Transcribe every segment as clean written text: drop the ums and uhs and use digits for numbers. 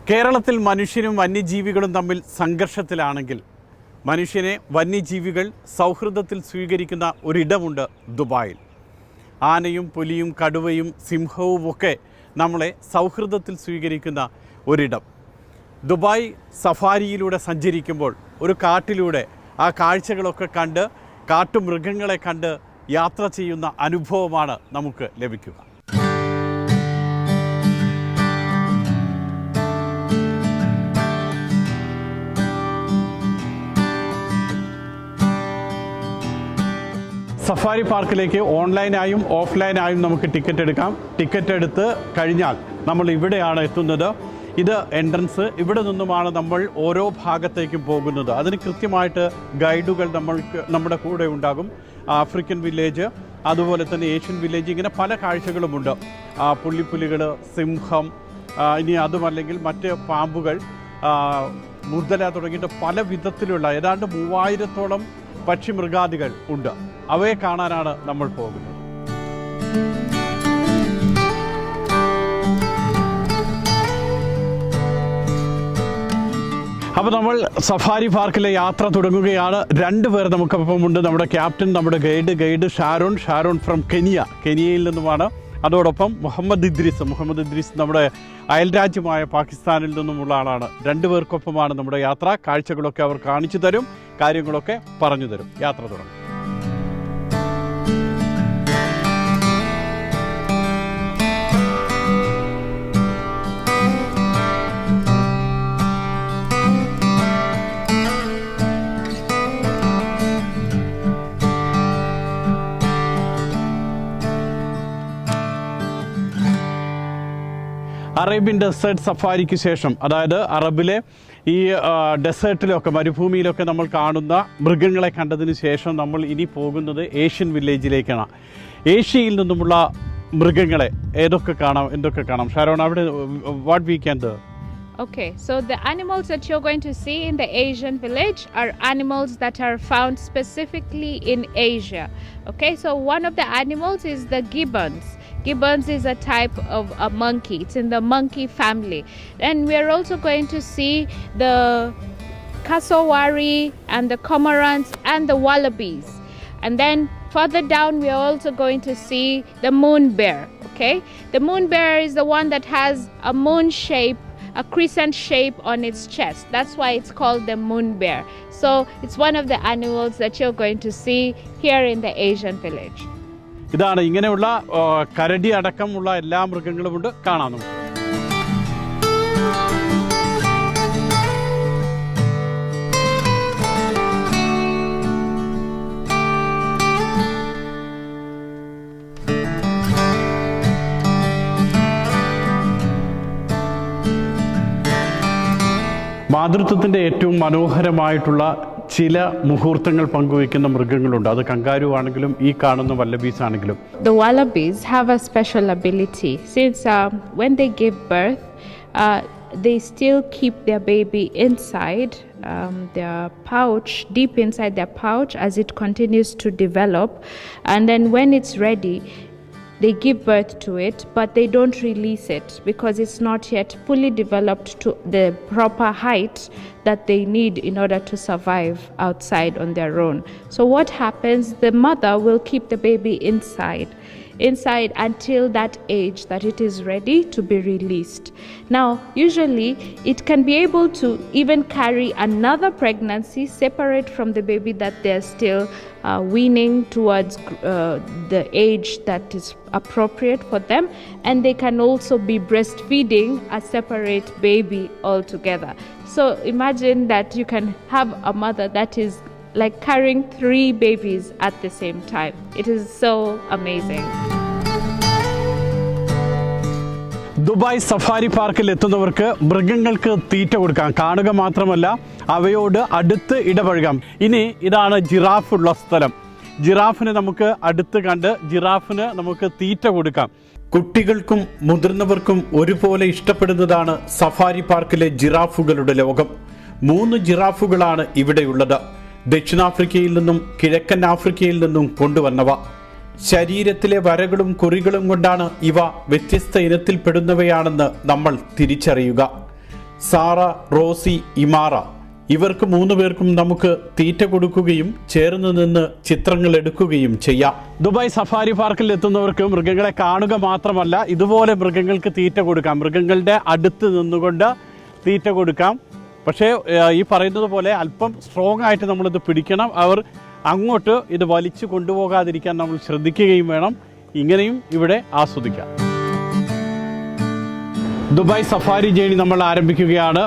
കേരളത്തിൽ മനുഷ്യരും വന്യജീവികളും തമ്മിൽ സംഘർഷത്തിലാണെങ്കിൽ മനുഷ്യനെ വന്യജീവികൾ സൗഹൃദത്തിൽ സ്വീകരിക്കുന്ന ഒരിടമുണ്ട് ദുബായിൽ. ആനയും പുലിയും കടുവയും സിംഹവും ഒക്കെ നമ്മളെ സൗഹൃദത്തിൽ സ്വീകരിക്കുന്ന ഒരിടം. ദുബായ് സഫാരിയിലൂടെ സഞ്ചരിക്കുമ്പോൾ ഒരു കാട്ടിലൂടെ ആ കാഴ്ചകളൊക്കെ കണ്ട് കാട്ടുമൃഗങ്ങളെ കണ്ട് യാത്ര ചെയ്യുന്ന അനുഭവമാണ് നമുക്ക് ലഭിക്കുക. സഫാരി പാർക്കിലേക്ക് ഓൺലൈനായും ഓഫ്ലൈനായും നമുക്ക് ടിക്കറ്റ് എടുക്കാം. ടിക്കറ്റ് എടുത്ത് കഴിഞ്ഞാൽ നമ്മൾ ഇവിടെയാണ് എത്തുന്നത്. ഇത് എൻട്രൻസ്. ഇവിടെ നിന്നുമാണ് നമ്മൾ ഓരോ ഭാഗത്തേക്കും പോകുന്നത്. അതിന് കൃത്യമായിട്ട് ഗൈഡുകൾ നമ്മുടെ കൂടെ ഉണ്ടാകും. ആഫ്രിക്കൻ വില്ലേജ്, അതുപോലെ തന്നെ ഏഷ്യൻ വില്ലേജ്, ഇങ്ങനെ പല കാഴ്ചകളുമുണ്ട്. പുള്ളിപ്പുലികൾ, സിംഹം, ഇനി അതുമല്ലെങ്കിൽ മറ്റ് പാമ്പുകൾ, മുതല തുടങ്ങിയിട്ട് പല വിധത്തിലുള്ള ഏതാണ്ട് 3000-ഓളം പക്ഷിമൃഗാദികൾ ഉണ്ട്. അവയെ കാണാനാണ് നമ്മൾ പോകുന്നത്. അപ്പോൾ നമ്മൾ സഫാരി പാർക്കിലെ യാത്ര തുടങ്ങുകയാണ്. 2 പേർ നമുക്കൊപ്പം ഉണ്ട്. നമ്മുടെ ക്യാപ്റ്റൻ, നമ്മുടെ ഗൈഡ് ഷാരോൺ ഫ്രം കെനിയയിൽ നിന്നുമാണ്. അതോടൊപ്പം മുഹമ്മദ് ഇദ്രീസ് നമ്മുടെ അയൽരാജ്യമായ പാകിസ്ഥാനിൽ നിന്നുമുള്ള ആളാണ്. 2 പേർക്കൊപ്പമാണ് നമ്മുടെ യാത്ര. കാഴ്ചകളൊക്കെ അവർ കാണിച്ചു തരും, കാര്യങ്ങളൊക്കെ പറഞ്ഞു തരും. യാത്ര തുടങ്ങും. അറേബ്യൻ ഡെസേർട്ട് സഫാരിക്ക് ശേഷം, അതായത് അറബിലെ ഈ ഡെസേർട്ടിലൊക്കെ മരുഭൂമിയിലൊക്കെ നമ്മൾ കാണുന്ന മൃഗങ്ങളെ കണ്ടതിന് ശേഷം നമ്മൾ ഇനി പോകുന്നത് ഏഷ്യൻ വില്ലേജിലേക്കാണ്. ഏഷ്യയിൽ നിന്നുമുള്ള മൃഗങ്ങളെ എന്തൊക്കെ കാണാം ഷാരോൺ? അവിടെ what we can do? Okay, so the animals that you're going to see in the Asian village are animals that are found specifically in Asia. Okay, so one of the animals is the gibbons. Gibbons is a type of a monkey. It's in the monkey family. Then we are also going to see the cassowary and the cormorants and the wallabies. And then further down we are also going to see the moon bear. Okay, the moon bear is the one that has a moon shape, a crescent shape on its chest. That's why it's called the moon bear. So it's one of the animals that you're going to see here in the Asian village. ഇതാണ് ഇങ്ങനെയുള്ള കരടി അടക്കമുള്ള എല്ലാ മൃഗങ്ങളുമുണ്ട്, കാണാം നമുക്ക്. മാതൃത്വത്തിൻ്റെ ഏറ്റവും മനോഹരമായിട്ടുള്ള ചില മുഹൂർത്തങ്ങൾ പങ്കുവയ്ക്കുന്ന മൃഗങ്ങളുണ്ട്. അത് കങ്കാരു ആണെങ്കിലും ഈ കാണുന്ന വല്ലബീസ് ആണെങ്കിലും. The wallabies have a special ability. Since when they give birth, they still keep their baby inside their pouch, deep inside their pouch, as it continues to develop. And then when it's ready, they give birth to it, but they don't release it because it's not yet fully developed to the proper height that they need in order to survive outside on their own. So what happens, the mother will keep the baby inside until that age that it is ready to be released. Now, usually it can be able to even carry another pregnancy separate from the baby that they're still weaning towards the age that is appropriate for them, and they can also be breastfeeding a separate baby altogether. So imagine that you can have a mother that is like carrying 3 babies at the same time. It is so amazing. Dubai safari പാർക്കിൽ എത്തുന്നവർക്ക് മൃഗങ്ങൾക്ക് തീറ്റ കൊടുക്കാം. കാണുക മാത്രമല്ല, അവയോട് അടുത്ത് ഇടപഴകാം. ഇനി ഇതാണ് ജിറാഫ് ഉള്ള സ്ഥലം. ജിറാഫിനെ നമുക്ക് അടുത്ത് കണ്ട് ജിറാഫിന് നമുക്ക് തീറ്റ കൊടുക്കാം. കുട്ടികൾക്കും മുതിർന്നവർക്കും ഒരുപോലെ ഇഷ്ടപ്പെടുന്നതാണ് സഫാരി പാർക്കിലെ ജിറാഫുകളുടെ ലോകം. 3 ജിറാഫുകളാണ് ഇവിടെയുള്ളത്. ദക്ഷിണാഫ്രിക്കയിൽ നിന്നും കിഴക്കൻ ആഫ്രിക്കയിൽ നിന്നും കൊണ്ടുവന്നവ. ശരീരത്തിലെ വരകളും കുറികളും കൊണ്ടാണ് ഇവ വ്യത്യസ്ത ഇനത്തിൽപ്പെടുന്നവയാണെന്ന് നമ്മൾ തിരിച്ചറിയുക. സാറ, റോസി, ഇമാറ ഇവർക്ക് 3 പേർക്കും നമുക്ക് തീറ്റ കൊടുക്കുകയും ചേർന്ന് നിന്ന് ചിത്രങ്ങൾ എടുക്കുകയും ചെയ്യാം. ദുബായ് സഫാരി പാർക്കിൽ എത്തുന്നവർക്ക് മൃഗങ്ങളെ കാണുക മാത്രമല്ല ഇതുപോലെ മൃഗങ്ങൾക്ക് തീറ്റ കൊടുക്കാം. മൃഗങ്ങളുടെ അടുത്ത് നിന്നുകൊണ്ട് തീറ്റ കൊടുക്കാം. പക്ഷേ ഈ പറയുന്നത് പോലെ അല്പം സ്ട്രോങ് ആയിട്ട് നമ്മളിത് പിടിക്കണം. അവർ അങ്ങോട്ട് ഇത് വലിച്ചു കൊണ്ടുപോകാതിരിക്കാൻ നമ്മൾ ശ്രദ്ധിക്കുകയും വേണം. ഇങ്ങനെയും ഇവിടെ ആസ്വദിക്കാം. ദുബായ് സഫാരി ജേണി നമ്മൾ ആരംഭിക്കുകയാണ്.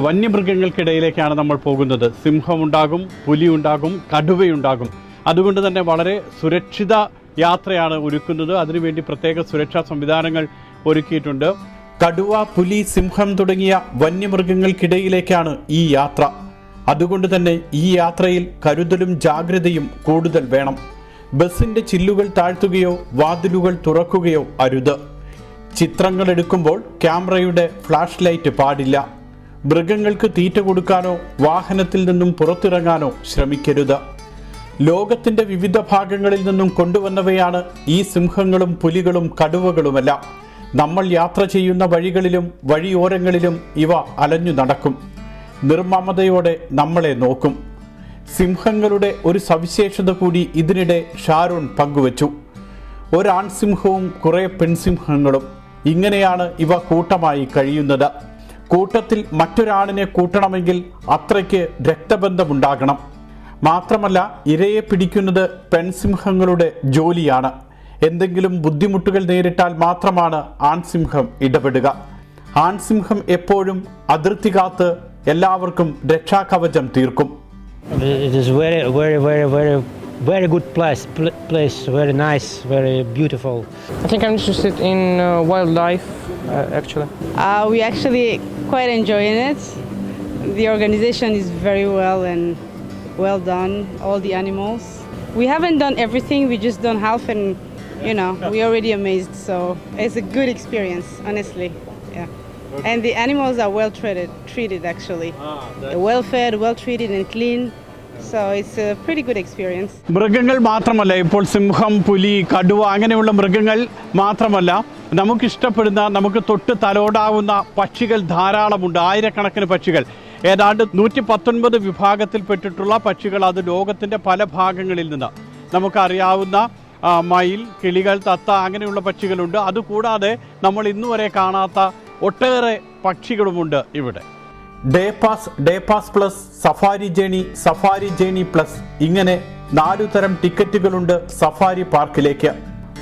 വന്യമൃഗങ്ങൾക്കിടയിലേക്കാണ് നമ്മൾ പോകുന്നത്. സിംഹമുണ്ടാകും, പുലിയുണ്ടാകും, കടുവയുണ്ടാകും. അതുകൊണ്ട് തന്നെ വളരെ സുരക്ഷിത യാത്രയാണ് ഒരുക്കുന്നത്. അതിനുവേണ്ടി പ്രത്യേക സുരക്ഷാ സംവിധാനങ്ങൾ ഒരുക്കിയിട്ടുണ്ട്. കടുവ, പുലി, സിംഹം തുടങ്ങിയ വന്യമൃഗങ്ങൾക്കിടയിലേക്കാണ് ഈ യാത്ര. അതുകൊണ്ട് തന്നെ ഈ യാത്രയിൽ കരുതലും ജാഗ്രതയും കൂടുതൽ വേണം. ബസിന്റെ ചില്ലുകൾ താഴ്ത്തുകയോ വാതിലുകൾ തുറക്കുകയോ അരുത്. ചിത്രങ്ങൾ എടുക്കുമ്പോൾ ക്യാമറയുടെ ഫ്ലാഷ് ലൈറ്റ് പാടില്ല. മൃഗങ്ങൾക്ക് തീറ്റ കൊടുക്കാനോ വാഹനത്തിൽ നിന്നും പുറത്തിറങ്ങാനോ ശ്രമിക്കരുത്. ലോകത്തിന്റെ വിവിധ ഭാഗങ്ങളിൽ നിന്നും കൊണ്ടുവന്നവയാണ് ഈ സിംഹങ്ങളും പുലികളും കടുവകളുമെല്ലാം. നമ്മൾ യാത്ര ചെയ്യുന്ന വഴികളിലും വഴിയോരങ്ങളിലും ഇവ അലഞ്ഞു നടക്കും. നിർമ്മമതയോടെ നമ്മളെ നോക്കും. സിംഹങ്ങളുടെ ഒരു സവിശേഷത കൂടി ഇതിനിടെ ഷാരോൺ പങ്കുവച്ചു. ഒരാൺസിംഹവും കുറേ പെൺസിംഹങ്ങളും. ഇങ്ങനെയാണ് ഇവ കൂട്ടമായി കഴിയുന്നത്. കൂട്ടത്തിൽ മറ്റൊരാണിനെ കൂട്ടണമെങ്കിൽ അത്രയ്ക്ക് രക്തബന്ധമുണ്ടാകണം. മാത്രമല്ല ഇരയെ പിടിക്കുന്നത് പെൺസിംഹങ്ങളുടെ ജോലിയാണ്. എന്തെങ്കിലും ബുദ്ധിമുട്ടുകൾ നേരിട്ടാൽ മാത്രമാണ് ആൺസിംഹം ഇടപെടുക. ആൺസിംഹം എപ്പോഴും അതിർത്തി കാത്ത് എല്ലാവർക്കും രക്ഷാകവചം തീർക്കും. It is very good place, very nice, very beautiful. I think I'm interested in wildlife, actually. We actually quite enjoying it. The organization is very well and well done, all the animals. We haven't done everything, we just done half and we're already amazed. So it's a good experience, honestly. Yeah. And the animals are well treated actually. They're well fed, well treated and clean. So it's a pretty good experience. മൃഗങ്ങൾ മാത്രമല്ല, ഇപ്പോൾ സിംഹം, പുലി, കടുവ അങ്ങനെയുള്ള മൃഗങ്ങൾ മാത്രമല്ല, നമുക്കിഷ്ടപ്പെടുന്ന, നമുക്ക് തൊട്ട് തലോടാവുന്ന പക്ഷികൾ ധാരാളമുണ്ട്. ആയിരക്കണക്കിന് പക്ഷികൾ, ഏതാണ്ട് 119 വിഭാഗത്തിൽപ്പെട്ടിട്ടുള്ള പക്ഷികൾ. അത് ലോകത്തിൻ്റെ പല ഭാഗങ്ങളിൽ നിന്ന് നമുക്കറിയാവുന്ന മയിൽ, കിളികൾ, തത്ത അങ്ങനെയുള്ള പക്ഷികളുണ്ട്. അതുകൂടാതെ നമ്മൾ ഇന്നുവരെ കാണാത്ത ഒട്ടേറെ പക്ഷികളുമുണ്ട് ഇവിടെ. Day pass plus, safari journey plus, ഇങ്ങനെ 4 തരം ടിക്കറ്റുകളുണ്ട് സഫാരി പാർക്കിലേക്ക്.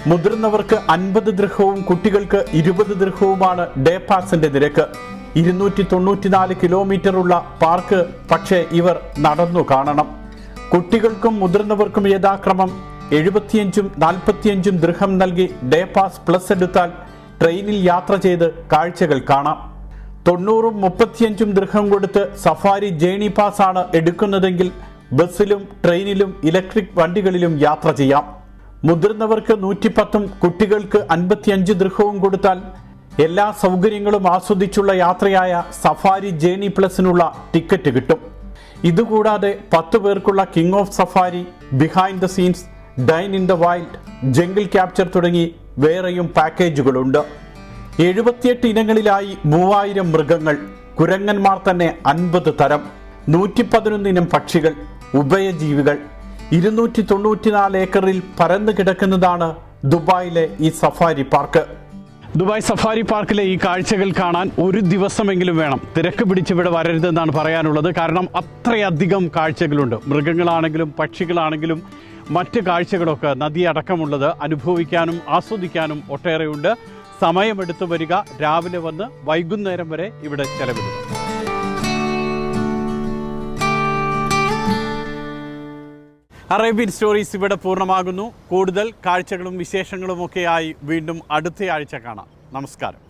മുതിർന്നവർക്ക് 50 ദിർഹവും കുട്ടികൾക്ക് 20 ദിർഹവുമാണ് ഡേ പാസിന്റെ നിരക്ക്. 294 കിലോമീറ്ററുള്ള പാർക്ക്. പക്ഷേ ഇവർ നടന്നു കാണണം. കുട്ടികൾക്കും മുതിർന്നവർക്കും യഥാക്രമം 75ഉം 45ഉം ദിർഹം നൽകി ഡേ പാസ് പ്ലസ് എടുത്താൽ ട്രെയിനിൽ യാത്ര ചെയ്ത് കാഴ്ചകൾ കാണാം. 90ഉം 35ഉം ദിർഹം കൊടുത്ത് സഫാരി ജേണി പാസ് ആണ് എടുക്കുന്നതെങ്കിൽ ബസ്സിലും ട്രെയിനിലും ഇലക്ട്രിക് വണ്ടികളിലും യാത്ര ചെയ്യാം. മുതിർന്നവർക്ക് 110ഉം കുട്ടികൾക്ക് 55 ദിർഹവും കൊടുത്താൽ എല്ലാ സൗകര്യങ്ങളും ആസ്വദിച്ചുള്ള യാത്രയായ സഫാരി ജേണി പ്ലസിനുള്ള ടിക്കറ്റ് കിട്ടും. ഇതുകൂടാതെ 10 പേർക്കുള്ള king of safari, behind the scenes, dine in the wild, jungle capture തുടങ്ങി വേറെയും പാക്കേജുകളുണ്ട്. 78 ഇനങ്ങളിലായി 3000 മൃഗങ്ങൾ. കുരങ്ങന്മാർ തന്നെ 50 തരം, 111 ഇനം പക്ഷികൾ, ഉഭയജീവികൾ. 294 ഏക്കറിൽ പരന്നു കിടക്കുന്നതാണ് ദുബായിലെ ഈ സഫാരി പാർക്ക്. ദുബായ് സഫാരി പാർക്കിലെ ഈ കാഴ്ചകൾ കാണാൻ ഒരു ദിവസമെങ്കിലും വേണം. തിരക്ക് പിടിച്ചിവിടെ വരരുതെന്നാണ് പറയാനുള്ളത്. കാരണം അത്രയധികം കാഴ്ചകളുണ്ട്. മൃഗങ്ങളാണെങ്കിലും പക്ഷികളാണെങ്കിലും മറ്റ് കാഴ്ചകളൊക്കെ നദിയടക്കമുള്ളത് അനുഭവിക്കാനും ആസ്വദിക്കാനും ഒട്ടേറെയുണ്ട്. സമയമെടുത്തു വരിക, രാവിലെ വന്ന് വൈകുന്നേരം വരെ ഇവിടെ ചെലവിടുക. അറേബ്യൻ സ്റ്റോറീസ് ഇവിടെ പൂർണ്ണമാകുന്നു. കൂടുതൽ കാഴ്ചകളും വിശേഷങ്ങളുമൊക്കെയായി വീണ്ടും അടുത്ത ആഴ്ച കാണാം. നമസ്കാരം.